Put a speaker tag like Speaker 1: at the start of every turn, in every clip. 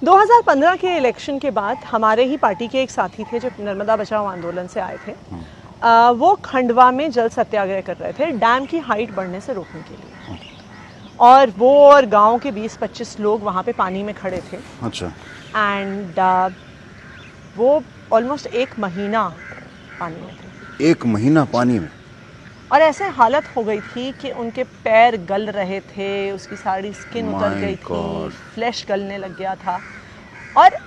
Speaker 1: 2015 के इलेक्शन के बाद हमारे ही पार्टी के एक साथी थे जो नर्मदा बचाओ आंदोलन से आए थे। वो खंडवा में जल सत्याग्रह कर रहे थे डैम की हाइट बढ़ने से रोकने के लिए, और वो और गांव के 20-25 लोग वहाँ पे पानी में खड़े थे।
Speaker 2: अच्छा।
Speaker 1: एंड वो ऑलमोस्ट 1 महीना पानी में थे।
Speaker 2: 1 महीना पानी में?
Speaker 1: और ऐसे हालत हो गई थी कि उनके पैर गल रहे थे, उसकी सारी स्किन उतर गई थी, फ्लैश गलने लग गया था, और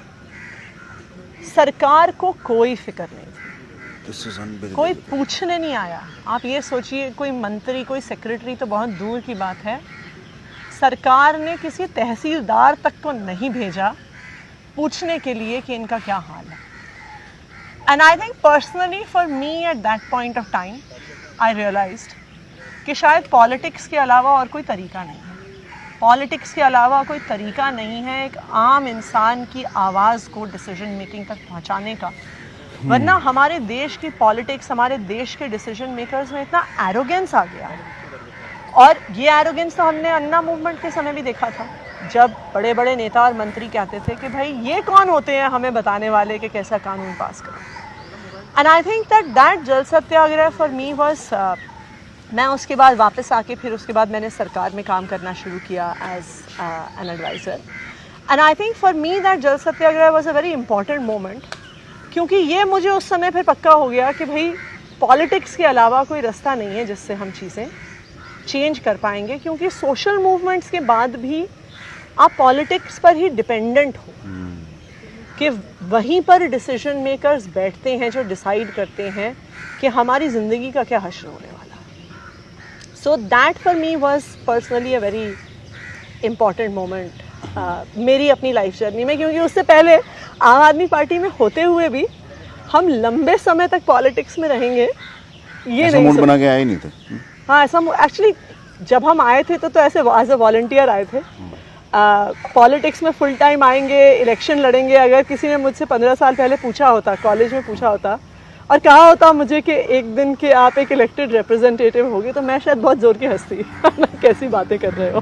Speaker 1: सरकार को कोई फिक्र नहीं थी, कोई पूछने नहीं आया। आप ये सोचिए, कोई मंत्री, कोई सेक्रेटरी तो बहुत दूर की बात है, सरकार ने किसी तहसीलदार तक को नहीं भेजा पूछने के लिए कि इनका क्या हाल है। And I think personally for me at that point of time I realized कि शायद पॉलिटिक्स के अलावा और कोई तरीका नहीं है। पॉलिटिक्स के अलावा कोई तरीका नहीं है एक आम इंसान की आवाज़ को डिसीजन मेकिंग तक पहुंचाने का। वरना हमारे देश की पॉलिटिक्स, हमारे देश के डिसीजन मेकर्स में इतना एरोगेंस आ गया है। और ये एरोगेंस तो हमने अन्ना मूवमेंट के समय भी देखा था, जब बड़े बड़े नेता और मंत्री कहते थे कि भाई ये कौन होते हैं हमें बताने वाले कि कैसा कानून पास करें। And I think that Jal Satyagraha for me was, मैं उसके बाद वापस आके फिर उसके बाद मैंने सरकार में काम करना शुरू किया as an adviser. And I think for me that Jal Satyagraha was a very important moment, क्योंकि ये मुझे उस समय फिर पक्का हो गया कि भाई पॉलिटिक्स के अलावा कोई रास्ता नहीं है जिससे हम चीज़ें चेंज कर पाएंगे। क्योंकि सोशल मूवमेंट्स के बाद भी आप पॉलिटिक्स पर ही डिपेंडेंट हो कि वहीं पर डिसीजन मेकर्स बैठते हैं जो डिसाइड करते हैं कि हमारी ज़िंदगी का क्या हश्र होने वाला है। So that for me was personally a very important moment मेरी अपनी लाइफ जर्नी में, क्योंकि उससे पहले आम आदमी पार्टी में होते हुए भी हम लंबे समय तक पॉलिटिक्स में रहेंगे ये
Speaker 2: ऐसा
Speaker 1: नहीं
Speaker 2: मूड बना के आए नहीं थे।
Speaker 1: हाँ, ऐसा एक्चुअली जब हम आए थे तो ऐसे एज अ वॉलंटियर आए थे। पॉलिटिक्स में फुल टाइम आएंगे, इलेक्शन लड़ेंगे, अगर किसी ने मुझसे 15 साल पहले पूछा होता, कॉलेज में पूछा होता और कहा होता मुझे कि एक दिन के आप एक इलेक्टेड रिप्रेजेंटेटिव होगे, तो मैं शायद बहुत ज़ोर की हंसती कैसी बातें कर रहे हो।